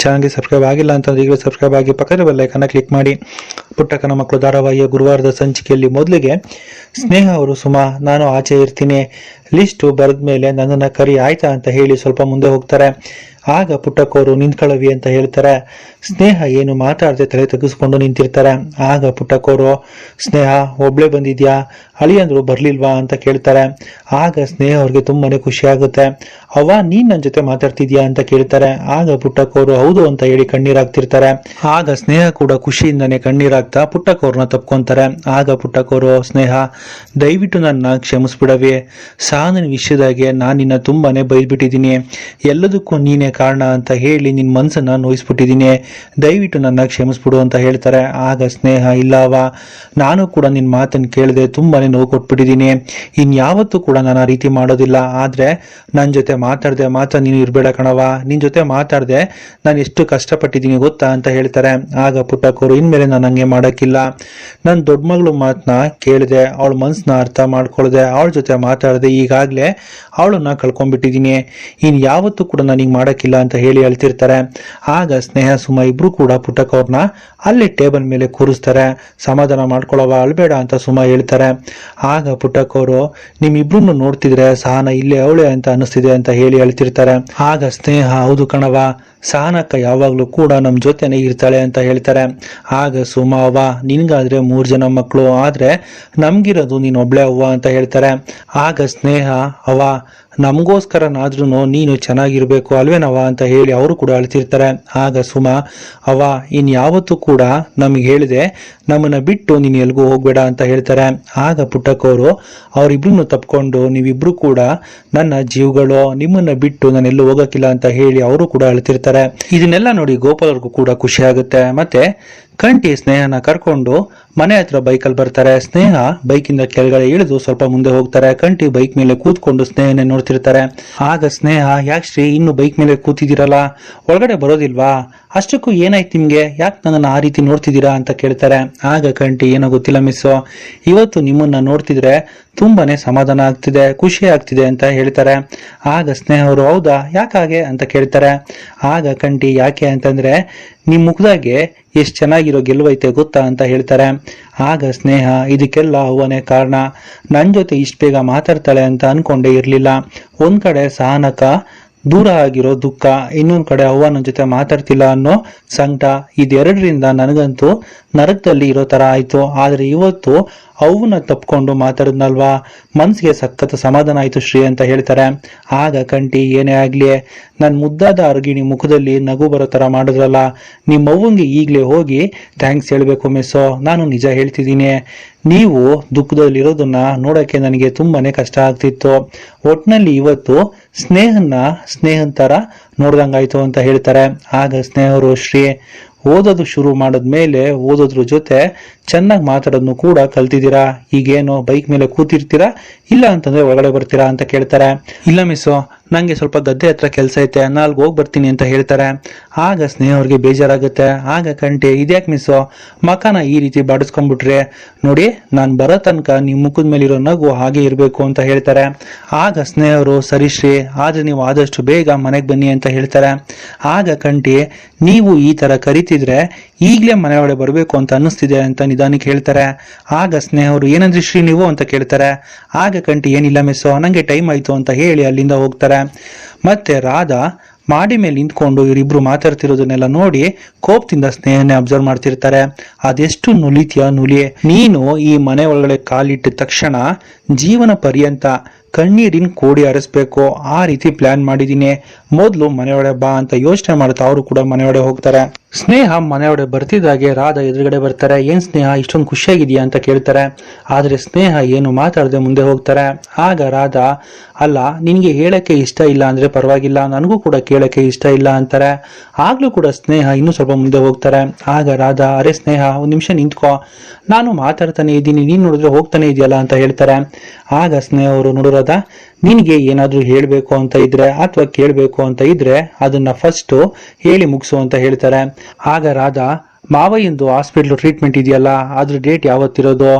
ಚಾನಲ್ಗೆ ಸಬ್ಸ್ಕ್ರೈಬ್ ಆಗಿಲ್ಲ ಅಂತಂದ್ರೆ ಈಗಲೇ ಸಬ್ಸ್ಕ್ರೈಬ್ ಆಗಿ ಪಕ್ಕದ ಬೆಲ್ ಐಕಾನ್ ಕ್ಲಿಕ್ ಮಾಡಿ. ಪುಟ್ಟಕ್ಕನ ಮಕ್ಕಳು ಧಾರಾವಾಹಿಯ ಗುರುವಾರದ ಸಂಚಿಕೆಯಲ್ಲಿ ಮೊದಲಿಗೆ ಸ್ನೇಹ ಅವರು ಸುಮಾ ನಾನು ಆಚೆ ಇರ್ತೀನಿ ಲಿಸ್ಟು ಬರೆದ ಮೇಲೆ ನನ್ನನ್ನು ಕರಿ ಆಯ್ತಾ ಅಂತ ಹೇಳಿ ಸ್ವಲ್ಪ ಮುಂದೆ ಹೋಗ್ತಾರೆ. ಆಗ ಪುಟ್ಟಕ್ಕವರು ನಿಂತ್ಕೊಳ್ಳವಿ ಅಂತ ಹೇಳ್ತಾರೆ. ಸ್ನೇಹ ಏನು ಮಾತಾಡದೆ ತಲೆ ತೆಗೆಸ್ಕೊಂಡು ನಿಂತಿರ್ತಾರೆ. ಆಗ ಪುಟ್ಟಕ್ಕವರು ಸ್ನೇಹ ಒಬ್ಳೆ ಬಂದಿದ್ಯಾ, ಅಳಿಯಂದ್ರು ಬರ್ಲಿಲ್ವಾ ಅಂತ ಕೇಳ್ತಾರೆ. ಆಗ ಸ್ನೇಹ ಅವ್ರಿಗೆ ತುಂಬಾನೇ ಖುಷಿ ಆಗುತ್ತೆ. ಅವ್ವ ನೀನ್ ನನ್ನ ಜೊತೆ ಮಾತಾಡ್ತಿದ್ಯಾ ಅಂತ ಕೇಳ್ತಾರೆ. ಆಗ ಪುಟ್ಟಕ್ಕವರು ಹೌದು ಅಂತ ಹೇಳಿ ಕಣ್ಣೀರಾಗ್ತಿರ್ತಾರೆ. ಆಗ ಸ್ನೇಹ ಕೂಡ ಖುಷಿಯಿಂದನೇ ಕಣ್ಣೀರಾಗ್ತಾ ಪುಟ್ಟಕ್ಕವ್ರನ್ನ ತಪ್ಕೊಂತಾರೆ. ಆಗ ಪುಟ್ಟಕ್ಕವರು ಸ್ನೇಹ ದಯವಿಟ್ಟು ನನ್ನ ಕ್ಷಮಿಸ್ಬಿಡವಿ, ಸಾಧನ ವಿಷಯದಾಗೆ ನಾನು ನಿನ್ನ ತುಂಬಾನೇ ಬೈದ್ಬಿಟ್ಟಿದ್ದೀನಿ, ಎಲ್ಲದಕ್ಕೂ ನೀನೇ ಕಾರಣ ಅಂತ ಹೇಳಿ ನಿನ್ ಮನ್ಸನ್ನ ನೋಯಿಸ್ಬಿಟ್ಟಿದ್ದೀನಿ, ದಯವಿಟ್ಟು ನನ್ನ ಕ್ಷಮಿಸ್ಬಿಡು ಅಂತ ಹೇಳ್ತಾರೆ. ಆಗ ಸ್ನೇಹ ಇಲ್ಲವ, ನಾನು ಕೂಡ ನಿನ್ ಮಾತನ್ನ ಕೇಳದೆ ತುಂಬಾನೇ ನೋವು ಕೊಟ್ಬಿಟ್ಟಿದ್ದೀನಿ, ಇನ್ಯಾವತ್ತೂ ಕೂಡ ನಾನು ಆ ರೀತಿ ಮಾಡೋದಿಲ್ಲ, ಆದ್ರೆ ನನ್ನ ಜೊತೆ ಮಾತಾಡ್ದೆ ಮಾತ್ರ ನೀನು ಇರ್ಬೇಡ ಕಣವ, ನಿನ್ ಜೊತೆ ಮಾತಾಡ್ದೆ ನಾನು ಎಷ್ಟು ಕಷ್ಟಪಟ್ಟಿದ್ದೀನಿ ಗೊತ್ತಾ ಅಂತ ಹೇಳ್ತಾರೆ. ಆಗ ಪುಟ್ಟಕ್ಕವರು ಇನ್ಮೇಲೆ ನಾನು ಹಂಗೆ ಮಾಡಕ್ಕಿಲ್ಲ, ನನ್ನ ದೊಡ್ಡ ಮಗಳು ಮಾತನ್ನ ಕೇಳಿದೆ, ಅವಳ ಮನ್ಸನ್ನ ಅರ್ಥ ಮಾಡ್ಕೊಳ್ದೆ, ಅವಳ ಜೊತೆ ಮಾತಾಡದೆ ಈಗಾಗ್ಲೇ ಅವಳನ್ನ ಕಳ್ಕೊಂಡ್ಬಿಟ್ಟಿದ್ದೀನಿ, ಇನ್ ಯಾವತ್ತೂ ಕೂಡ ನನಗೆ ಮಾಡಕ್ಕಿಲ್ಲ ಅಂತ ಹೇಳಿ ಹೇಳ್ತಿರ್ತಾರೆ. ಆಗ ಸ್ನೇಹ ಸುಮ ಇಬ್ರು ಕೂಡ ಪುಟ್ಟಕ್ಕವ್ರನ್ನ ಅಲ್ಲಿ ಟೇಬಲ್ ಮೇಲೆ ಕೂರಿಸ್ತಾರೆ. ಸಮಾಧಾನ ಮಾಡ್ಕೊಳ್ಳವ, ಅಳ್ಬೇಡ ಅಂತ ಸುಮ ಹೇಳ್ತಾರೆ. ಆಗ ಪುಟ್ಟಕ್ಕವರು ನಿಮ್ಮಿಬ್ರು ನೋಡ್ತಿದ್ರೆ ಸಹನ ಇಲ್ಲೇ ಅವಳೆ ಅಂತ ಅನಿಸ್ತಿದೆ ಅಂತ ಹೇಳಿ ಹೇಳ್ತಿರ್ತಾರೆ. ಆಗ ಸ್ನೇಹ ಹೌದು ಕಣವ, ಸಹನಕ್ಕ ಯಾವಾಗ್ಲೂ ಕೂಡ ನಮ್ ಜೊತೆನೆ ಇರ್ತಾಳೆ ಅಂತ ಹೇಳ್ತಾರೆ. ಆಗ ಸುಮಾ ಅವ್ವ ನಿನ್ಗಾದ್ರೆ 3 ಜನ ಮಕ್ಕಳು, ಆದ್ರೆ ನಮ್ಗಿರೋದು ನೀನ್ ಒಬ್ಳೆ ಅವ್ವ ಅಂತ ಹೇಳ್ತಾರೆ. ಆಗ ಸ್ನೇಹ ಅವ್ವ ನಮಗೋಸ್ಕರನಾದ್ರೂ ನೀನು ಚೆನ್ನಾಗಿರ್ಬೇಕು ಅಲ್ವೇನವ ಅಂತ ಹೇಳಿ ಅವರು ಕೂಡ ಅಳ್ತಿರ್ತಾರೆ. ಆಗ ಸುಮಾ ಅವ್ವ ಇನ್ ಯಾವತ್ತೂ ಕೂಡ ನಮ್ಗೆ ಹೇಳಿದೆ ನಮ್ಮನ್ನ ಬಿಟ್ಟು ನೀನ್ ಎಲ್ಗೂ ಹೋಗ್ಬೇಡ ಅಂತ ಹೇಳ್ತಾರೆ. ಆಗ ಪುಟ್ಟಕ್ಕವರು ಅವರಿಬ್ರು ತಪ್ಕೊಂಡು ನೀವಿಬ್ರು ಕೂಡ ನನ್ನ ಜೀವಗಳು, ನಿಮ್ಮನ್ನ ಬಿಟ್ಟು ನಾನು ಎಲ್ಲೂ ಹೋಗಕ್ಕಿಲ್ಲ ಅಂತ ಹೇಳಿ ಅವರು ಕೂಡ ಅಳ್ತಿರ್ತಾರೆ. ಇದನ್ನೆಲ್ಲ ನೋಡಿ ಗೋಪಾಲ್ ಅವ್ರಿಗೂ ಕೂಡ ಖುಷಿ ಆಗುತ್ತೆ. ಮತ್ತೆ ಕಂಠಿ ಸ್ನೇಹನ ಕರ್ಕೊಂಡು ಮನೆ ಹತ್ರ ಬೈಕಲ್ಲಿ ಬರ್ತಾರೆ. ಸ್ನೇಹ ಬೈಕಿಂದ ಕೆಳಗಡೆ ಇಳಿದು ಸ್ವಲ್ಪ ಮುಂದೆ ಹೋಗ್ತಾರೆ. ಕಂಠಿ ಬೈಕ್ ಮೇಲೆ ಕೂತ್ಕೊಂಡು ಸ್ನೇಹನೇ ನೋಡ್ತಿರ್ತಾರೆ. ಆಗ ಸ್ನೇಹ ಯಾಕ್ಶ್ರೀ ಇನ್ನು ಬೈಕ್ ಮೇಲೆ ಕೂತಿದ್ದೀರಲ್ಲ, ಒಳಗಡೆ ಬರೋದಿಲ್ವಾ, ಅಷ್ಟಕ್ಕೂ ಏನಾಯ್ತು ನಿಮ್ಗೆ, ಯಾಕೆ ನನ್ನನ್ನು ಆ ರೀತಿ ನೋಡ್ತಿದ್ದೀರಾ ಅಂತ ಕೇಳ್ತಾರೆ. ಆಗ ಕಂಠಿ ಏನೋ ಗೊತ್ತಿಲ್ಲ ಮಿಸ್ಸು, ಇವತ್ತು ನಿಮ್ಮನ್ನ ನೋಡ್ತಿದ್ರೆ ತುಂಬಾನೇ ಸಮಾಧಾನ ಆಗ್ತಿದೆ, ಖುಷಿ ಆಗ್ತಿದೆ ಅಂತ ಹೇಳ್ತಾರೆ. ಆಗ ಸ್ನೇಹ ಅವರು ಹೌದಾ ಯಾಕಾಗೆ ಅಂತ ಕೇಳ್ತಾರೆ. ಆಗ ಕಂಠಿ ಯಾಕೆ ಅಂತಂದ್ರೆ ನಿಮ್ ಮುಖದಾಗೆ ಎಷ್ಟು ಚೆನ್ನಾಗಿರೋ ಗೆಲುವೈತೆ ಗೊತ್ತಾ ಅಂತ ಹೇಳ್ತಾರೆ. ಆಗ ಸ್ನೇಹ ಇದಕ್ಕೆಲ್ಲ ಅವನೇ ಕಾರಣ, ನನ್ ಜೊತೆ ಇಷ್ಟು ಬೇಗ ಮಾತಾಡ್ತಾಳೆ ಅಂತ ಅನ್ಕೊಂಡೇ ಇರ್ಲಿಲ್ಲ, ಒಂದ್ ಕಡೆ ಸಹನಕ ದೂರ ಆಗಿರೋ ದುಃಖ, ಇನ್ನೊಂದ್ ಕಡೆ ಅವ್ವ ನನ್ನ ಜೊತೆ ಮಾತಾಡ್ತಿಲ್ಲ ಅನ್ನೋ ಸಂಕಟ, ಇದೆರಡರಿಂದ ನನಗಂತೂ ನರಕದಲ್ಲಿ ಇರೋ ತರ ಆಯ್ತು, ಆದ್ರೆ ಇವತ್ತು ಅವನ್ನ ತಪ್ಕೊಂಡು ಮಾತಾಡಿದ್ನಲ್ವಾ, ಮನ್ಸಿಗೆ ಸಖತ್ ಸಮಾಧಾನ ಆಯ್ತು ಶ್ರೀ ಅಂತ ಹೇಳ್ತಾರೆ. ಆಗ ಕಂಠಿ ಏನೇ ಆಗ್ಲಿ ನನ್ ಮುದ್ದಾದ ಅರ್ಗಿಣಿ ಮುಖದಲ್ಲಿ ನಗು ಬರೋ ತರ ಮಾಡಿದ್ರಲ್ಲ, ನಿಮ್ಮವ್ವಂಗೆ ಈಗ್ಲೇ ಹೋಗಿ ಥ್ಯಾಂಕ್ಸ್ ಹೇಳ್ಬೇಕು ಮಿಸ್ಸೋ, ನಾನು ನಿಜ ಹೇಳ್ತಿದ್ದೀನಿ, ನೀವು ದುಃಖದಲ್ಲಿರೋದನ್ನ ನೋಡಕ್ಕೆ ನನಗೆ ತುಂಬಾನೇ ಕಷ್ಟ ಆಗ್ತಿತ್ತು, ಒಟ್ನಲ್ಲಿ ಇವತ್ತು ಸ್ನೇಹನ್ ತರ ನೋಡ್ದಂಗಾಯ್ತು ಅಂತ ಹೇಳ್ತಾರೆ. ಆಗ ಸ್ನೇಹರು ಶ್ರೀ ಓದೋದು ಶುರು ಮಾಡಿದ್ಮೇಲೆ ಓದೋದ್ರ ಜೊತೆ ಚೆನ್ನಾಗಿ ಮಾತಾಡೋದನ್ನು ಕೂಡ ಕಲ್ತಿದ್ದೀರಾ, ಈಗೇನು ಬೈಕ್ ಮೇಲೆ ಕೂತಿರ್ತೀರಾ ಇಲ್ಲ ಅಂತಂದ್ರೆ ಒಳಗಡೆ ಬರ್ತೀರಾ ಅಂತ ಕೇಳ್ತಾರೆ. ಇಲ್ಲ ಮಿಸ್ಸು ನಂಗೆ ಸ್ವಲ್ಪ ಗದ್ದೆ ಹತ್ರ ಕೆಲಸ ಐತೆ, ನಾನು ಅಲ್ಲಿಗೆ ಹೋಗಿ ಬರ್ತೀನಿ ಅಂತ ಹೇಳ್ತಾರೆ. ಆಗ ಸ್ನೇಹ ಅವ್ರಿಗೆ ಬೇಜಾರಾಗುತ್ತೆ. ಆಗ ಕಂಠಿ ಇದ್ಯಾಕೆ ಮಿಸ್ಸು ಮಕಾನ ಈ ರೀತಿ ಬಾಡಿಸ್ಕೊಂಡ್ಬಿಟ್ರೆ, ನೋಡಿ ನಾನು ಬರೋ ತನಕ ನಿಮ್ ಮುಖದ ಮೇಲಿರೋ ನಗು ಹಾಗೆ ಇರಬೇಕು ಅಂತ ಹೇಳ್ತಾರೆ. ಆಗ ಸ್ನೇಹರು ಸರಿ ಶ್ರೀ, ಆದ್ರೆ ನೀವು ಆದಷ್ಟು ಬೇಗ ಮನೆಗೆ ಬನ್ನಿ ಅಂತ ಹೇಳ್ತಾರೆ. ಆಗ ಕಂಠಿ ನೀವು ಈ ತರ ಕರಿತಿದ್ರೆ ಈಗ್ಲೇ ಮನೆ ಒಳಗೆ ಬರ್ಬೇಕು ಅಂತ ಅನ್ನಿಸ್ತಿದೆ ಅಂತ ನಿಧಾನಕ್ಕೆ ಹೇಳ್ತಾರೆ. ಆಗ ಸ್ನೇಹರು ಏನಂದ್ರಿ ಶ್ರೀ ನೀವು ಅಂತ ಕೇಳ್ತಾರೆ. ಆಗ ಕಂಠಿ ಏನಿಲ್ಲ ಮಿಸ್ಸು ನಂಗೆ ಟೈಮ್ ಆಯ್ತು ಅಂತ ಹೇಳಿ ಅಲ್ಲಿಂದ ಹೋಗ್ತಾರೆ. ಮತ್ತೆ ರಾಧಾ ಮಾಡಿ ಮೇಲೆ ನಿಂತ್ಕೊಂಡು ಇವರಿಬ್ರು ಮಾತಾಡ್ತಿರೋದನ್ನೆಲ್ಲ ನೋಡಿ ಕೋಪದಿಂದ ಸ್ನೇಹನೇ ಅಬ್ಸರ್ವ್ ಮಾಡ್ತಿರ್ತಾರೆ. ಅದೆಷ್ಟು ನುಲಿತ್ಯ ನುಲಿ, ನೀನು ಈ ಮನೆ ಒಳಗಡೆ ಕಾಲಿಟ್ಟ ತಕ್ಷಣ ಜೀವನ ಪರ್ಯಂತ ಕಣ್ಣೀರಿನ ಕೋಡಿ ಅರಸ್ಬೇಕು, ಆ ರೀತಿ ಪ್ಲಾನ್ ಮಾಡಿದೀನಿ, ಮೊದ್ಲು ಮನೆಯೊಳಗೆ ಬಾ ಅಂತ ಯೋಚನೆ ಮಾಡ್ತಾ ಅವರು ಕೂಡ ಮನೆಯೊಳಗೆ ಹೋಗ್ತಾರೆ. ಸ್ನೇಹ ಮನೆಯೊಳಗೆ ಬರ್ತಿದ್ದಾಗೆ ರಾಧಾ ಎದುರುಗಡೆ ಬರ್ತಾರೆ. ಏನ್ ಸ್ನೇಹ ಇಷ್ಟೊಂದು ಖುಷಿಯಾಗಿದೆಯಾ ಅಂತ ಕೇಳ್ತಾರೆ. ಆದ್ರೆ ಸ್ನೇಹ ಏನು ಮಾತಾಡದೆ ಮುಂದೆ ಹೋಗ್ತಾರೆ. ಆಗ ರಾಧಾ ಅಲ್ಲ ನಿನ್ಗೆ ಹೇಳಕ್ಕೆ ಇಷ್ಟ ಇಲ್ಲ ಅಂದ್ರೆ ಪರವಾಗಿಲ್ಲ, ನನಗೂ ಕೂಡ ಕೇಳಕ್ಕೆ ಇಷ್ಟ ಇಲ್ಲ ಅಂತಾರೆ. ಆಗ್ಲೂ ಕೂಡ ಸ್ನೇಹ ಇನ್ನೂ ಸ್ವಲ್ಪ ಮುಂದೆ ಹೋಗ್ತಾರೆ. ಆಗ ರಾಧಾ ಅರೆ ಸ್ನೇಹ ಒಂದ್ ನಿಮಿಷ ನಿಂತ್ಕೋ, ನಾನು ಮಾತಾಡ್ತಾನೆ ಇದ್ದೀನಿ, ನೀನ್ ನೋಡಿದ್ರೆ ಹೋಗ್ತಾನೆ ಇದೆಯಲ್ಲ ಅಂತ ಹೇಳ್ತಾರೆ. ಆಗ ಸ್ನೇಹ ಅವರು ನೋಡಿರೋದ ನಿನ್ಗೆ ಏನಾದ್ರೂ ಹೇಳ್ಬೇಕು ಅಂತ ಇದ್ರೆ ಅಥವಾ ಕೇಳ್ಬೇಕು ಅಂತ ಇದ್ರೆ ಅದನ್ನ ಫಸ್ಟ್ ಹೇಳಿ ಮುಗಿಸು ಅಂತ ಹೇಳ್ತಾರೆ. ಆಗ ರಾಧಾ ಮಾವಯ್ಯಂದು ಹಾಸ್ಪಿಟ್ಲ್ ಟ್ರೀಟ್ಮೆಂಟ್ ಇದೆಯಲ್ಲ, ಅದ್ರ ಡೇಟ್ ಯಾವತ್ತಿರೋದು?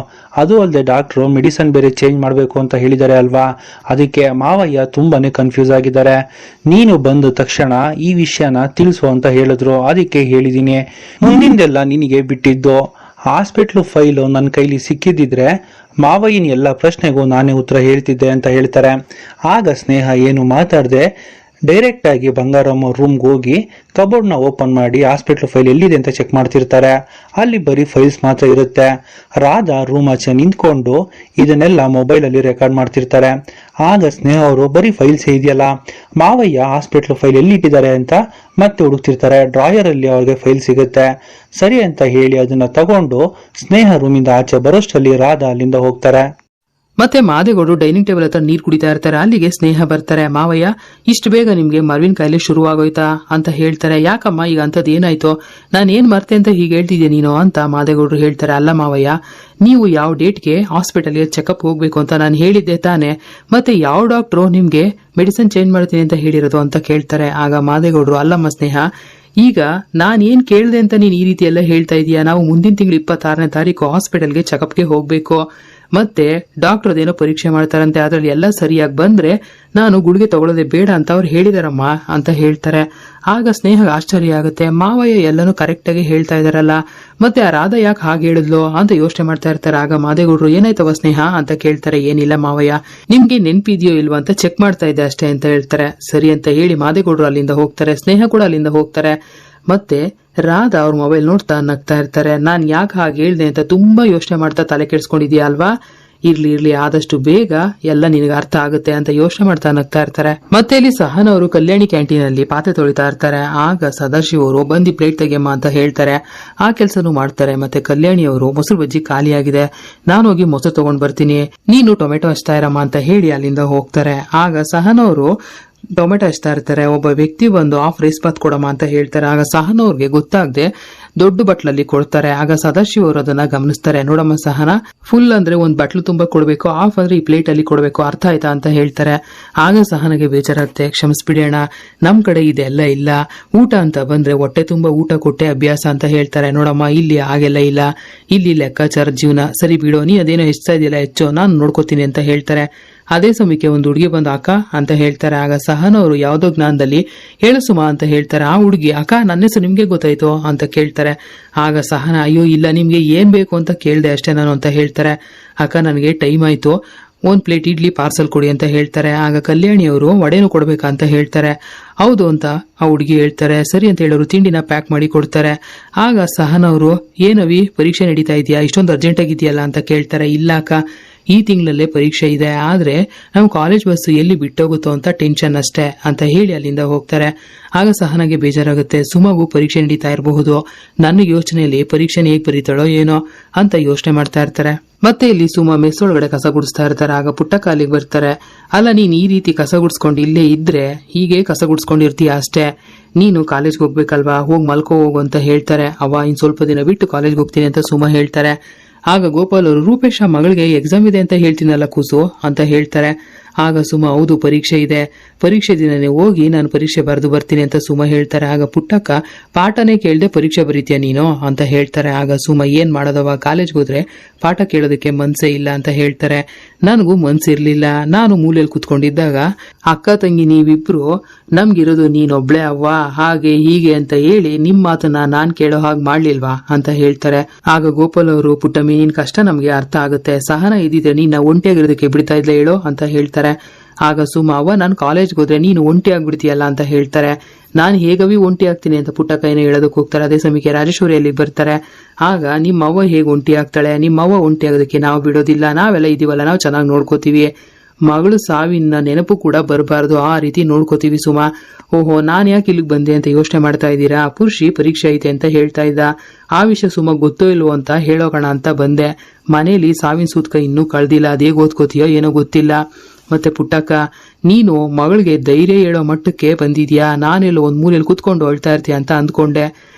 ಅದು ಅಲ್ಲದೆ ಡಾಕ್ಟ್ರು ಮೆಡಿಸನ್ ಬೇರೆ ಚೇಂಜ್ ಮಾಡಬೇಕು ಅಂತ ಹೇಳಿದ್ದಾರೆ ಅಲ್ವಾ, ಅದಕ್ಕೆ ಮಾವಯ್ಯ ತುಂಬಾನೇ ಕನ್ಫ್ಯೂಸ್ ಆಗಿದ್ದಾರೆ. ನೀನು ಬಂದ ತಕ್ಷಣ ಈ ವಿಷಯನ ತಿಳಿಸು ಅಂತ ಹೇಳಿದ್ರು, ಅದಕ್ಕೆ ಹೇಳಿದೀನಿ. ಮುಂದಿಂದೆಲ್ಲ ನಿನಗೆ ಬಿಟ್ಟಿದ್ದು. ಹಾಸ್ಪಿಟ್ಲು ಫೈಲು ನನ್ನ ಕೈಲಿ ಸಿಕ್ಕಿದ್ದಿದ್ರೆ ಮಾವಯ್ಯನ ಎಲ್ಲ ಪ್ರಶ್ನೆಗೂ ನಾನೇ ಉತ್ತರ ಹೇಳ್ತಿದ್ದೆ ಅಂತ ಹೇಳ್ತಾರೆ. ಆಗ ಸ್ನೇಹ ಏನು ಮಾತಾಡದೆ ಡೈರೆಕ್ಟ್ ಆಗಿ ಬಂಗಾರಮ್ಮ ರೂಮ್ಗೆ ಹೋಗಿ ಕಬೋರ್ಡ್ನ ಓಪನ್ ಮಾಡಿ ಹಾಸ್ಪಿಟ್ಲ್ ಫೈಲ್ ಎಲ್ಲಿದೆ ಅಂತ ಚೆಕ್ ಮಾಡ್ತಿರ್ತಾರೆ. ಅಲ್ಲಿ ಬರೀ ಫೈಲ್ಸ್ ಮಾತ್ರ ಇರುತ್ತೆ. ರಾಧಾ ರೂಮ್ ಆಚೆ ನಿಂತ್ಕೊಂಡು ಇದನ್ನೆಲ್ಲ ಮೊಬೈಲಲ್ಲಿ ರೆಕಾರ್ಡ್ ಮಾಡ್ತಿರ್ತಾರೆ. ಆಗ ಸ್ನೇಹ ಅವರು ಬರೀ ಫೈಲ್ಸ್ ಇದೆಯಲ್ಲ, ಮಾವಯ್ಯ ಹಾಸ್ಪಿಟ್ಲ್ ಫೈಲ್ ಎಲ್ಲಿ ಇಟ್ಟಿದ್ದಾರೆ ಅಂತ ಮತ್ತೆ ಹುಡುಕ್ತಿರ್ತಾರೆ. ಡ್ರಾಯರ್ ಅಲ್ಲಿ ಅವ್ರಿಗೆ ಫೈಲ್ ಸಿಗುತ್ತೆ. ಸರಿ ಅಂತ ಹೇಳಿ ಅದನ್ನ ತಗೊಂಡು ಸ್ನೇಹ ರೂಮಿಂದ ಆಚೆ ಬರೋಷ್ಟರಲ್ಲಿ ರಾಧಾ ಅಲ್ಲಿಂದ ಹೋಗ್ತಾರೆ. ಮತ್ತೆ ಮಾದೇಗೌಡರು ಡೈನಿಂಗ್ ಟೇಬಲ್ ಹತ್ರ ನೀರು ಕುಡಿತಾ ಇರ್ತಾರೆ. ಅಲ್ಲಿಗೆ ಸ್ನೇಹ ಬರ್ತಾರೆ. ಮಾವಯ್ಯ, ಇಷ್ಟು ಬೇಗ ನಿಮ್ಗೆ ಮರ್ವಿನ್ ಕಾಯಿಲೆ ಶುರುವಾಗೋಯ್ತಾ ಅಂತ ಹೇಳ್ತಾರೆ. ಯಾಕಮ್ಮ ಈಗ ಅಂತದ್ ಏನಾಯ್ತು? ನಾನು ಏನ್ ಮರ್ತೆ ಅಂತ ಹೀಗೆ ಹೇಳ್ತಿದ್ಯಾ ನೀನು ಅಂತ ಮಾದೇಗೌಡರು ಹೇಳ್ತಾರೆ. ಅಲ್ಲ ಮಾವಯ್ಯ, ನೀವು ಯಾವ ಡೇಟ್ಗೆ ಹಾಸ್ಪಿಟಲ್ಗೆ ಚೆಕಪ್ ಹೋಗ್ಬೇಕು ಅಂತ ನಾನು ಹೇಳಿದ್ದೆ ತಾನೆ, ಮತ್ತೆ ಯಾವ ಡಾಕ್ಟ್ರು ನಿಮ್ಗೆ ಮೆಡಿಸಿನ್ ಚೇಂಜ್ ಮಾಡ್ತೀನಿ ಅಂತ ಹೇಳಿರೋದು ಅಂತ ಕೇಳ್ತಾರೆ. ಆಗ ಮಾದೇಗೌಡರು, ಅಲ್ಲಮ್ಮ ಸ್ನೇಹ, ಈಗ ನಾನ್ ಏನ್ ಕೇಳ್ದೆ ಅಂತ ನೀನ್ ಈ ರೀತಿ ಎಲ್ಲ ಹೇಳ್ತಾ ಇದೀಯಾ? ನಾವು ಮುಂದಿನ ತಿಂಗಳು 26ನೇ ತಾರೀಕು ಹಾಸ್ಪಿಟಲ್ಗೆ ಚೆಕಪ್ಗೆ ಹೋಗ್ಬೇಕು. ಮತ್ತೆ ಡಾಕ್ಟರ್ ಅದೇನೋ ಪರೀಕ್ಷೆ ಮಾಡ್ತಾರಂತೆ, ಅದ್ರಲ್ಲಿ ಎಲ್ಲ ಸರಿಯಾಗಿ ಬಂದ್ರೆ ನಾನು ಗುಳಿಗೆ ತಗೊಳ್ಳೋದೇ ಬೇಡ ಅಂತ ಅವ್ರು ಹೇಳಿದಾರಮ್ಮ ಅಂತ ಹೇಳ್ತಾರೆ. ಆಗ ಸ್ನೇಹ ಆಶ್ಚರ್ಯ ಆಗುತ್ತೆ. ಮಾವಯ್ಯ ಎಲ್ಲನೂ ಕರೆಕ್ಟ್ ಆಗಿ ಹೇಳ್ತಾ ಇದಾರಲ್ಲ, ಮತ್ತೆ ಆ ರಾಧಾ ಯಾಕೆ ಹಾಗೆ ಹೇಳಿದ್ಲು ಅಂತ ಯೋಚನೆ ಮಾಡ್ತಾ ಇರ್ತಾರೆ. ಆಗ ಮಾದೇಗೌಡರು, ಏನಾಯ್ತವ ಸ್ನೇಹ ಅಂತ ಕೇಳ್ತಾರೆ. ಏನಿಲ್ಲ ಮಾವಯ್ಯ, ನಿಮ್ಗೆ ನೆನ್ಪಿದ್ಯೋ ಇಲ್ವಾ ಅಂತ ಚೆಕ್ ಮಾಡ್ತಾ ಇದ್ದೆ ಅಷ್ಟೇ ಅಂತ ಹೇಳ್ತಾರೆ. ಸರಿ ಅಂತ ಹೇಳಿ ಮಾದೇಗೌಡರು ಅಲ್ಲಿಂದ ಹೋಗ್ತಾರೆ. ಸ್ನೇಹ ಕೂಡ ಅಲ್ಲಿಂದ ಹೋಗ್ತಾರೆ. ಮತ್ತೆ ರಾಧಾ ಅವ್ರ ಮೊಬೈಲ್ ನೋಡ್ತಾ ನಗ್ತಾ ಇರ್ತಾರೆ. ನಾನ್ ಯಾಕೆ ಹಾಗೆ ಹೇಳ್ದೆ ಅಂತ ತುಂಬಾ ಯೋಚನೆ ಮಾಡ್ತಾ ತಲೆ ಕೆಡ್ಸ್ಕೊಂಡಿದ್ಯಾ ಅಲ್ವಾ? ಇರ್ಲಿ ಆದಷ್ಟು ಬೇಗ ಎಲ್ಲ ನಿನಗೆ ಅರ್ಥ ಆಗುತ್ತೆ ಅಂತ ಯೋಚನೆ ಮಾಡ್ತಾ ನಗ್ತಾ ಇರ್ತಾರೆ. ಮತ್ತೆ ಇಲ್ಲಿ ಸಹನ್ ಅವರು ಕಲ್ಯಾಣಿ ಕ್ಯಾಂಟೀನ್ ಅಲ್ಲಿ ಪಾತ್ರೆ ತೊಳಿತಾ ಇರ್ತಾರೆ. ಆಗ ಸದಾಶಿವ್ ಅವರು ಬಂದಿ ಪ್ಲೇಟ್ ತೆಗೆಯಮ್ಮ ಅಂತ ಹೇಳ್ತಾರೆ. ಆ ಕೆಲಸನೂ ಮಾಡ್ತಾರೆ. ಮತ್ತೆ ಕಲ್ಯಾಣಿ ಅವರು ಮೊಸರು ಬಜ್ಜಿ ಖಾಲಿಯಾಗಿದೆ, ನಾನು ಹೋಗಿ ಮೊಸರು ತಗೊಂಡ್ ಬರ್ತೀನಿ, ನೀನು ಟೊಮೆಟೊ ಹಚ್ತಾ ಇರಮ್ಮ ಅಂತ ಹೇಳಿ ಅಲ್ಲಿಂದ ಹೋಗ್ತಾರೆ. ಆಗ ಸಹನ್ ಅವರು ಟೊಮೆಟೊ ಹಚ್ತಾ ಇರ್ತಾರೆ. ಒಬ್ಬ ವ್ಯಕ್ತಿ ಬಂದು ಹಾಫ್ ರೈಸ್ ಬಾತ್ ಕೊಡಮ್ಮ ಅಂತ ಹೇಳ್ತಾರೆ. ಆಗ ಸಹನ ಅವ್ರಿಗೆ ಗೊತ್ತಾಗದೆ ದೊಡ್ಡ ಬಟ್ಲಲ್ಲಿ ಕೊಡ್ತಾರೆ. ಆಗ ಸದಾಶಿವ್ ಅವರು ಅದನ್ನ ಗಮನಿಸ್ತಾರೆ. ನೋಡಮ್ಮ ಸಹನ, ಫುಲ್ ಅಂದ್ರೆ ಒಂದ್ ಬಟ್ಲು ತುಂಬಾ ಕೊಡ್ಬೇಕು, ಹಾಫ್ ಅಂದ್ರೆ ಈ ಪ್ಲೇಟ್ ಅಲ್ಲಿ ಕೊಡ್ಬೇಕು, ಅರ್ಥ ಆಯ್ತಾ ಅಂತ ಹೇಳ್ತಾರೆ. ಆಗ ಸಹನಗೆ ಬೇಜಾರಾಗುತ್ತೆ. ಕ್ಷಮಿಸ್ಬಿಡಿ ಅಣ್ಣ, ನಮ್ ಕಡೆ ಇದೆಲ್ಲ ಇಲ್ಲ, ಊಟ ಅಂತ ಬಂದ್ರೆ ಹೊಟ್ಟೆ ತುಂಬಾ ಊಟ ಕೊಟ್ಟೆ ಅಭ್ಯಾಸ ಅಂತ ಹೇಳ್ತಾರೆ. ನೋಡಮ್ಮ, ಇಲ್ಲಿ ಹಾಗೆಲ್ಲ ಇಲ್ಲ, ಇಲ್ಲಿ ಲೆಕ್ಕಾಚಾರ ಜೀವನ. ಸರಿ ಬಿಡೋ, ನೀ ಅದೇನೋ ಹೆಚ್ಚಾ ಇದೆಯಲ್ಲ, ಹೆಚ್ಚು ನಾನು ನೋಡ್ಕೋತೀನಿ ಅಂತ ಹೇಳ್ತಾರೆ. ಅದೇ ಸಮಯಕ್ಕೆ ಒಂದು ಹುಡುಗಿ ಬಂದು ಅಕ್ಕ ಅಂತ ಹೇಳ್ತಾರೆ. ಆಗ ಸಹನ ಅವರು ಯಾವ್ದೋ ಜ್ಞಾನದಲ್ಲಿ ಹೇಳು ಸುಮಾ ಅಂತ ಹೇಳ್ತಾರೆ. ಆ ಹುಡುಗಿ, ಅಕ್ಕ ನನ್ನ ಹೆಸರು ನಿಮ್ಗೆ ಗೊತ್ತಾಯ್ತು ಅಂತ ಕೇಳ್ತಾರೆ. ಆಗ ಸಹನ, ಅಯ್ಯೋ ಇಲ್ಲ, ನಿಮ್ಗೆ ಏನ್ ಬೇಕು ಅಂತ ಕೇಳ್ದೆ ಅಷ್ಟೇ ನಾನು ಅಂತ ಹೇಳ್ತಾರೆ. ಅಕ್ಕ ನನಗೆ ಟೈಮ್ ಆಯ್ತು, ಒಂದ್ ಪ್ಲೇಟ್ ಇಡ್ಲಿ ಪಾರ್ಸಲ್ ಕೊಡಿ ಅಂತ ಹೇಳ್ತಾರೆ. ಆಗ ಕಲ್ಯಾಣಿ ಅವರು ವಡೆನೂ ಕೊಡ್ಬೇಕಂತ ಹೇಳ್ತಾರೆ. ಹೌದು ಅಂತ ಆ ಹುಡುಗಿ ಹೇಳ್ತಾರೆ. ಸರಿ ಅಂತ ಹೇಳೋರು ತಿಂಡಿನ ಪ್ಯಾಕ್ ಮಾಡಿ ಕೊಡ್ತಾರೆ. ಆಗ ಸಹನ ಅವರು, ಏನವಿ ಪರೀಕ್ಷೆ ನಡೀತಾ ಇದೆಯಾ, ಇಷ್ಟೊಂದು ಅರ್ಜೆಂಟ್ ಆಗಿದೆಯಲ್ಲ ಅಂತ ಕೇಳ್ತಾರೆ. ಇಲ್ಲ ಅಕ್ಕ, ಈ ತಿಂಗಳಲ್ಲೇ ಪರೀಕ್ಷೆ ಇದೆ, ಆದ್ರೆ ನಮ್ಮ ಕಾಲೇಜ್ ಬಸ್ ಎಲ್ಲಿ ಬಿಟ್ಟೋಗುತ್ತೋ ಅಂತ ಟೆನ್ಷನ್ ಅಷ್ಟೇ ಅಂತ ಹೇಳಿ ಅಲ್ಲಿಂದ ಹೋಗ್ತಾರೆ. ಆಗ ಸಹನಗೆ ಬೇಜಾರಾಗುತ್ತೆ. ಸುಮಗೂ ಪರೀಕ್ಷೆ ನಡೀತಾ ಇರಬಹುದು, ನನ್ನ ಯೋಚನೆಯಲ್ಲಿ ಪರೀಕ್ಷೆ ಹೇಗ್ ಬರೀತಾಳೋ ಏನೋ ಅಂತ ಯೋಚನೆ ಮಾಡ್ತಾ ಇರ್ತಾರೆ. ಮತ್ತೆ ಇಲ್ಲಿ ಸುಮ ಮೆಸ್ ಒಳಗಡೆ ಕಸ ಗುಡಿಸ್ತಾ ಇರ್ತಾರೆ. ಆಗ ಪುಟ್ಟ ಕಾಲಿಗೆ ಬರ್ತಾರೆ. ಅಲ್ಲ, ನೀನ್ ಈ ರೀತಿ ಕಸ ಗುಡಿಸ್ಕೊಂಡು ಇಲ್ಲೇ ಇದ್ರೆ ಹೀಗೆ ಕಸ ಗುಡಿಸ್ಕೊಂಡಿರ್ತೀಯ ಅಷ್ಟೇ, ನೀನು ಕಾಲೇಜ್ಗೆ ಹೋಗ್ಬೇಕಲ್ವಾ, ಹೋಗ್ ಮಲ್ಕೋ ಹೋಗು ಅಂತ ಹೇಳ್ತಾರೆ. ಅವ ಇನ್ ಸ್ವಲ್ಪ ದಿನ ಬಿಟ್ಟು ಕಾಲೇಜ್ಗೆ ಹೋಗ್ತೀನಿ ಅಂತ ಸುಮ ಹೇಳ್ತಾರೆ. ಆಗ ಗೋಪಾಲ್ ಅವರು, ರೂಪೇಶ ಮಗಳಿಗೆ ಎಕ್ಸಾಮ್ ಇದೆ ಅಂತ ಹೇಳ್ತೀನಲ್ಲ ಕೂಸು ಅಂತ ಹೇಳ್ತಾರೆ. ಆಗ ಸುಮ, ಹೌದು ಪರೀಕ್ಷೆ ಇದೆ, ಪರೀಕ್ಷೆ ದಿನನೇ ಹೋಗಿ ನಾನು ಪರೀಕ್ಷೆ ಬರೆದು ಬರ್ತೀನಿ ಅಂತ ಸುಮ ಹೇಳ್ತಾರೆ. ಆಗ ಪುಟ್ಟಕ್ಕ, ಪಾಠನೇ ಕೇಳ್ದೆ ಪರೀಕ್ಷೆ ಬರೀತೀಯ ನೀನು ಅಂತ ಹೇಳ್ತಾರೆ. ಆಗ ಸುಮ, ಏನ್ ಮಾಡೋದವ, ಕಾಲೇಜ್ಗೆ ಹೋದ್ರೆ ಪಾಠ ಕೇಳೋದಕ್ಕೆ ಮನ್ಸೇ ಇಲ್ಲ ಅಂತ ಹೇಳ್ತಾರೆ. ನನಗೂ ಮನ್ಸಿರ್ಲಿಲ್ಲ, ನಾನು ಮೂಲೆಯಲ್ಲಿ ಕುತ್ಕೊಂಡಿದ್ದಾಗ ಅಕ್ಕ ತಂಗಿ ನೀವಿಬ್ರು ನಮ್ಗಿರೋದು ನೀನೊಬ್ಳೆ ಅವ್ವ, ಹಾಗೆ ಹೀಗೆ ಅಂತ ಹೇಳಿ ನಿಮ್ ಮಾತನ್ನ ನಾನ್ ಕೇಳೋ ಹಾಗೆ ಮಾಡ್ಲಿಲ್ವಾ ಅಂತ ಹೇಳ್ತಾರೆ. ಆಗ ಗೋಪಾಲ್ ಅವರು, ಪುಟ್ಟಮ್ಮಿ ನಿನ್ ಕಷ್ಟ ನಮ್ಗೆ ಅರ್ಥ ಆಗುತ್ತೆ, ಸಹನ ಇದ್ದಿದ್ರೆ ನೀನ್ ಒಂಟಿಯಾಗಿರೋದಕ್ಕೆ ಬಿಡ್ತಾ ಇದ್ಲ ಹೇಳೋ ಅಂತ ಹೇಳ್ತಾರೆ. ಆಗ ಸುಮ, ಅವ್ವ ನಾನು ಕಾಲೇಜ್ಗೆ ಹೋದ್ರೆ ನೀನು ಒಂಟಿ ಆಗ್ಬಿಡ್ತೀಯಲ್ಲ ಅಂತ ಹೇಳ್ತಾರೆ. ನಾನು ಹೇಗವಿ ಒಂಟಿ ಆಗ್ತೀನಿ ಅಂತ ಪುಟ್ಟಕ್ಕಯ್ಯನ ಹೇಳೋದಕ್ಕೆ ಹೋಗ್ತಾರೆ. ಅದೇ ಸಮಯಕ್ಕೆ ರಾಜೇಶ್ವರಿ ಅಲ್ಲಿ ಬರ್ತಾರೆ. ಆಗ ನಿಮ್ಮವ್ವ ಹೇಗೆ ಒಂಟಿ ಆಗ್ತಾಳೆ, ನಿಮ್ಮವ್ವ ಒಂಟಿ ಆಗೋದಕ್ಕೆ ನಾವು ಬಿಡೋದಿಲ್ಲ, ನಾವೆಲ್ಲ ಇದೀವಲ್ಲ, ನಾವು ಚೆನ್ನಾಗಿ ನೋಡ್ಕೋತೀವಿ, ಮಗಳು ಸಾವಿನ ನೆನಪು ಕೂಡ ಬರಬಾರ್ದು, ಆ ರೀತಿ ನೋಡ್ಕೋತೀವಿ ಸುಮಾ. ಓಹೋ, ನಾನ್ ಯಾಕೆ ಇಲ್ಲಿಗೆ ಬಂದೆ ಅಂತ ಯೋಚನೆ ಮಾಡ್ತಾ ಇದ್ದೀರಾ, ಪುರುಷಿ ಪರೀಕ್ಷೆ ಐತೆ ಅಂತ ಹೇಳ್ತಾ ಇದ್ದ, ಆ ವಿಷಯ ಸುಮ ಗೊತ್ತೋ ಇಲ್ವೋ ಅಂತ ಹೇಳೋಣ ಅಂತ ಬಂದೆ. ಮನೇಲಿ ಸಾವಿನ ಸೂತ್ಕ ಇನ್ನೂ ಕಳ್ದಿಲ್ಲ, ಅದೇ ಓದ್ಕೋತೀಯೋ ಏನೋ ಗೊತ್ತಿಲ್ಲ. ಮತ್ತೆ ಪುಟ್ಟಕ್ಕ, ನೀನು ಮಗಳಿಗೆ ಧೈರ್ಯ ಹೇಳೋ ಮಟ್ಟಕ್ಕೆ ಬಂದಿದ್ಯಾ, ನಾನೆಲ್ಲೋ ಒಂದ್ ಮೂಲೆಯಲ್ಲಿ ಕುತ್ಕೊಂಡು ಅಳ್ತಾ ಇರ್ತೀಯ ಅಂತ ಅಂದ್ಕೊಂಡೆ.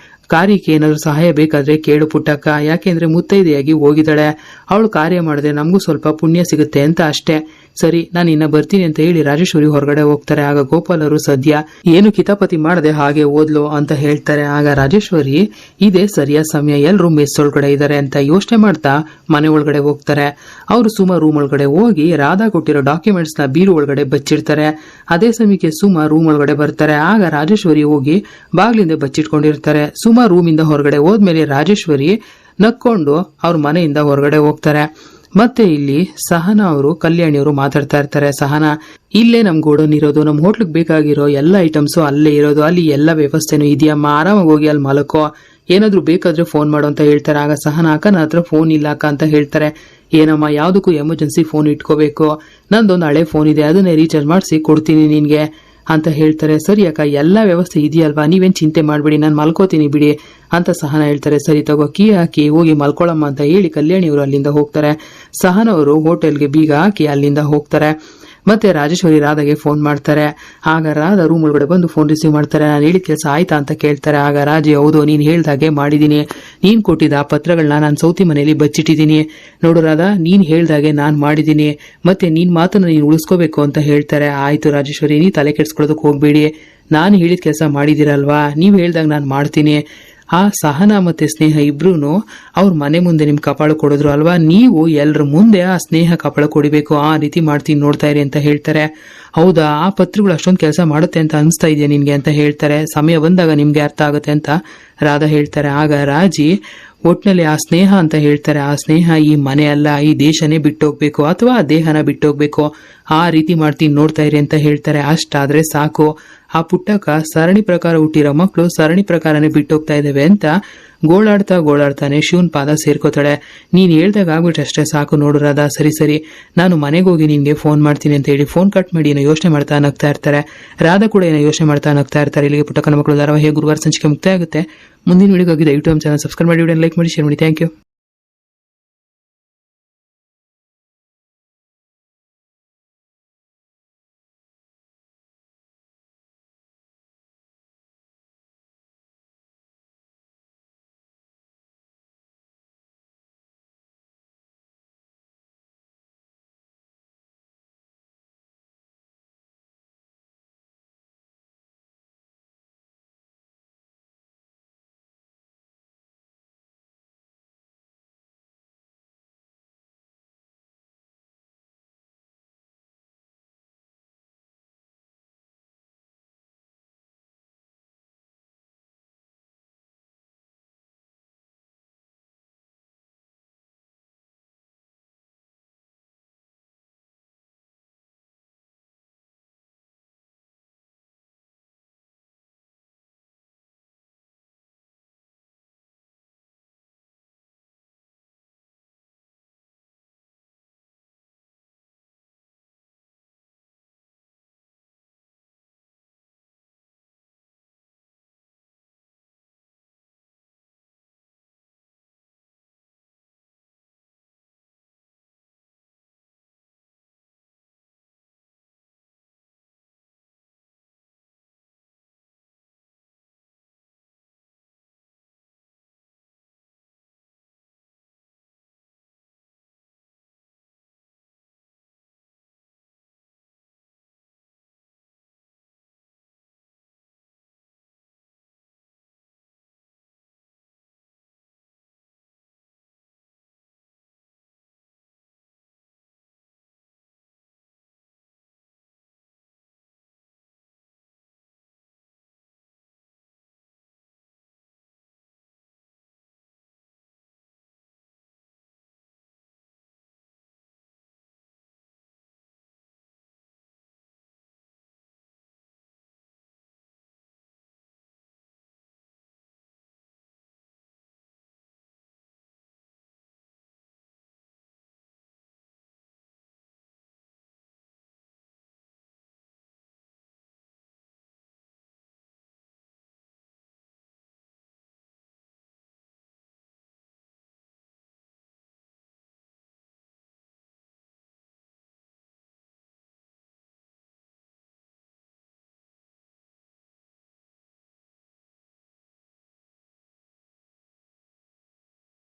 ಕಾರ್ಯಕ್ಕೆ ಏನಾದ್ರು ಸಹಾಯ ಬೇಕಾದ್ರೆ ಕೇಳು ಪುಟ್ಟಕ್ಕ, ಯಾಕೆಂದ್ರೆ ಮುತ್ತೈದೆಯಾಗಿ ಹೋಗಿದ್ದಾಳೆ, ಅವಳು ಕಾರ್ಯ ಮಾಡಿದ್ರೆ ನಮಗೂ ಸ್ವಲ್ಪ ಪುಣ್ಯ ಸಿಗುತ್ತೆ ಅಂತ ಅಷ್ಟೇ. ಸರಿ ನಾನು ಇನ್ನ ಬರ್ತೀನಿ ಅಂತ ಹೇಳಿ ರಾಜೇಶ್ವರಿ ಹೊರಗಡೆ ಹೋಗ್ತಾರೆ. ಆಗ ಗೋಪಾಲ್ ಅವರು ಸದ್ಯ ಏನು ಕಿತಾಪತಿ ಮಾಡದೆ ಹಾಗೆ ಓದ್ಲು ಅಂತ ಹೇಳ್ತಾರೆ. ಆಗ ರಾಜೇಶ್ವರಿ ಇದೇ ಸರಿಯಾದ ಸಮಯ, ಎಲ್ರು ಮೆಸ್ ಒಳಗಡೆ ಇದ್ದಾರೆ ಅಂತ ಯೋಚನೆ ಮಾಡ್ತಾ ಮನೆ ಒಳಗಡೆ ಹೋಗ್ತಾರೆ. ಅವರು ಸುಮಾ ರೂಮ್ ಒಳಗಡೆ ಹೋಗಿ ರಾಧಾ ಕೊಟ್ಟಿರೋ ಡಾಕ್ಯುಮೆಂಟ್ಸ್ ನ ಬೀರು ಒಳಗಡೆ ಬಚ್ಚಿಡ್ತಾರೆ. ಅದೇ ಸಮಯಕ್ಕೆ ಸುಮಾ ರೂಮ್ ಒಳಗಡೆ ಬರ್ತಾರೆ. ಆಗ ರಾಜೇಶ್ವರಿ ಹೋಗಿ ಬಾಗ್ಲಿಂದ ಬಚ್ಚಿಟ್ಕೊಂಡಿರ್ತಾರೆ. ಸುಮಾ ರೂಮಿಂದ ಹೊರಗಡೆ ಹೋದ್ಮೇಲೆ ರಾಜೇಶ್ವರಿ ನಕ್ಕೊಂಡು ಅವ್ರ ಮನೆಯಿಂದ ಹೊರಗಡೆ ಹೋಗ್ತಾರೆ. ಮತ್ತೆ ಇಲ್ಲಿ ಸಹನಾ ಅವರು ಕಲ್ಯಾಣಿ ಅವರು ಮಾತಾಡ್ತಾ ಇರ್ತಾರೆ. ಸಹನಾ, ಇಲ್ಲೇ ನಮ್ ಗೋಡನ್ ಇರೋದು, ನಮ್ ಹೋಟ್ಲಿಗೆ ಬೇಕಾಗಿರೋ ಎಲ್ಲ ಐಟಮ್ಸು ಅಲ್ಲೇ ಇರೋದು, ಅಲ್ಲಿ ಎಲ್ಲ ವ್ಯವಸ್ಥೆನೂ ಇದೆಯಮ್ಮ, ಆರಾಮಾಗಿ ಹೋಗಿ ಅಲ್ಲಿ ಮಲಕೋ, ಏನಾದ್ರೂ ಬೇಕಾದ್ರೆ ಫೋನ್ ಮಾಡು ಅಂತ ಹೇಳ್ತಾರೆ. ಆಗ ಸಹನಾ, ಅಕ್ಕ ನನ್ನ ಹತ್ರ ಫೋನ್ ಇಲ್ಲ ಅಕ್ಕ ಅಂತ ಹೇಳ್ತಾರೆ. ಏನಮ್ಮ, ಯಾವ್ದಕ್ಕೂ ಎಮರ್ಜೆನ್ಸಿ ಫೋನ್ ಇಟ್ಕೋಬೇಕು, ನಂದೊಂದು ಹಳೆ ಫೋನ್ ಇದೆ, ಅದನ್ನೇ ರೀಚಾರ್ಜ್ ಮಾಡಿಸಿ ಕೊಡ್ತೀನಿ ನಿನ್ಗೆ ಅಂತ ಹೇಳ್ತಾರೆ. ಸರಿ ಅಕ್ಕ, ಎಲ್ಲ ವ್ಯವಸ್ಥೆ ಇದೆಯಲ್ವಾ, ನೀವೇನ್ ಚಿಂತೆ ಮಾಡ್ಬೇಡಿ, ನಾನು ಮಲ್ಕೋತೀನಿ ಬಿಡಿ ಅಂತ ಸಹನಾ ಹೇಳ್ತಾರೆ. ಸರಿ ತಗೋ, ಕೀ ಹಾಕಿ ಹೋಗಿ ಮಲ್ಕೊಳಮ್ಮ ಅಂತ ಹೇಳಿ ಕಲ್ಯಾಣಿ ಅವರು ಅಲ್ಲಿಂದ ಹೋಗ್ತಾರೆ. ಸಹನಾ ಅವರು ಹೋಟೆಲ್ಗೆ ಬೀಗ ಹಾಕಿ ಅಲ್ಲಿಂದ ಹೋಗ್ತಾರೆ. ಮತ್ತೆ ರಾಜೇಶ್ವರಿ ರಾಧಾಗೆ ಫೋನ್ ಮಾಡ್ತಾರೆ. ಆಗ ರಾಧಾ ರೂಮ್ ಒಳಗಡೆ ಬಂದು ಫೋನ್ ರಿಸೀವ್ ಮಾಡ್ತಾರೆ. ನಾನು ಹೇಳಿದ ಕೆಲಸ ಆಯ್ತಾ ಅಂತ ಕೇಳ್ತಾರೆ. ಆಗ ರಾಜಿ, ಹೌದು, ನೀನ್ ಹೇಳ್ದಾಗೆ ಮಾಡಿದೀನಿ, ನೀನ್ ಕೊಟ್ಟಿದ್ದ ಆ ಪತ್ರಗಳನ್ನ ನಾನು ಸೌತಿ ಮನೆಯಲ್ಲಿ ಬಚ್ಚಿಟ್ಟಿದ್ದೀನಿ, ನೋಡು ರಾಧಾ, ನೀನ್ ಹೇಳ್ದಾಗೆ ನಾನ್ ಮಾಡಿದೀನಿ, ಮತ್ತೆ ನಿನ್ ಮಾತನ್ನ ನೀನ್ ಉಳಿಸ್ಕೋಬೇಕು ಅಂತ ಹೇಳ್ತಾರೆ. ಆಯ್ತು ರಾಜೇಶ್ವರಿ, ನೀ ತಲೆ ಕೆಡ್ಸ್ಕೊಳ್ಳೋದಕ್ಕೆ ಹೋಗ್ಬೇಡಿ, ನಾನು ಹೇಳಿದ ಕೆಲಸ ಮಾಡಿದಿರಲ್ವಾ, ನೀವ್ ಹೇಳ್ದಾಗ ನಾನು ಮಾಡ್ತೀನಿ. ಆ ಸಹನಾ ಮತ್ತೆ ಸ್ನೇಹ ಇಬ್ರು ಅವ್ರ ಮನೆ ಮುಂದೆ ನಿಮ್ ಕಪಾಳು ಕೊಡಿದ್ರು ಅಲ್ವಾ, ನೀವು ಎಲ್ರ ಮುಂದೆ ಆ ಸ್ನೇಹ ಕಪಾಳು ಕೊಡಿಬೇಕು, ಆ ರೀತಿ ಮಾಡ್ತೀನಿ ನೋಡ್ತಾ ಇರಿ ಅಂತ ಹೇಳ್ತಾರೆ. ಹೌದಾ, ಆ ಪತ್ರಗಳು ಅಷ್ಟೊಂದು ಕೆಲಸ ಮಾಡುತ್ತೆ ಅಂತ ಅನಿಸ್ತಾ ಇದೆಯಾ ನಿನ್ಗೆ ಅಂತ ಹೇಳ್ತಾರೆ. ಸಮಯ ಬಂದಾಗ ನಿಮ್ಗೆ ಅರ್ಥ ಆಗುತ್ತೆ ಅಂತ ರಾಧಾ ಹೇಳ್ತಾರೆ. ಆಗ ರಾಜಿ ಒಟ್ನಲ್ಲಿ ಆ ಸ್ನೇಹ ಅಂತ ಹೇಳ್ತಾರೆ. ಆ ಸ್ನೇಹ ಈ ಮನೆ ಅಲ್ಲ, ಈ ದೇಶನೇ ಬಿಟ್ಟೋಗ್ಬೇಕು ಅಥವಾ ಆ ದೇಹನ ಬಿಟ್ಟೋಗ್ಬೇಕು, ಆ ರೀತಿ ಮಾಡ್ತೀನಿ ನೋಡ್ತಾ ಇರಿ ಅಂತ ಹೇಳ್ತಾರೆ. ಅಷ್ಟಾದ್ರೆ ಸಾಕು, ಆ ಪುಟ್ಟಕ್ಕ ಸರಣಿ ಪ್ರಕಾರ ಹುಟ್ಟಿರೋ ಮಕ್ಕಳು ಸರಣಿ ಪ್ರಕಾರನೇ ಬಿಟ್ಟೋಗ್ತಾ ಇದ್ದೇವೆ ಅಂತ ಗೋಳಾಡ್ತಾನೆ ಶಿವನ್ ಪಾದ ಸೇರ್ಕೋತಾಳೆ. ನೀನ್ ಹೇಳ್ದಾಗ ಆಗ್ಬಿಟ್ಟಷ್ಟೇ ಸಾಕು ನೋಡು ರಾಧಾ, ಸರಿ ಸರಿ, ನಾನು ಮನೆಗೆ ಹೋಗಿ ನಿನ್ಗೆ ಫೋನ್ ಮಾಡ್ತೀನಿ ಅಂತ ಹೇಳಿ ಫೋನ್ ಕಟ್ ಮಾಡಿ ಏನೋ ಯೋಚನೆ ಮಾಡ್ತಾ ನಗ್ತಾ ಇರ್ತಾರೆ. ರಾಧಾ ಕೂಡ ಏನೋ ಯೋಚನೆ ಮಾಡ್ತಾ ನಗ್ತಾ ಇರ್ತಾರೆ. ಇಲ್ಲಿಗೆ ಪುಟ್ಟಕ್ಕನ ಮಕ್ಕಳು ಧಾರಾವಾಹಿ ಗುರುವಾರ ಸಂಚಿಕೆ ಮುಕ್ತಾಯ ಆಗುತ್ತೆ. ಮುಂದಿನ ವಿಡಿಯೋಗಾಗಿ ದಯವಿಟ್ಟು ನಮ್ಮ ಚಾನಲ್ ಸಬ್ಸ್ಕ್ರೈಬ್ ಮಾಡಿ, ಲೈಕ್ ಮಾಡಿ, ಶೇರ್ ಮಾಡಿ. Thank you.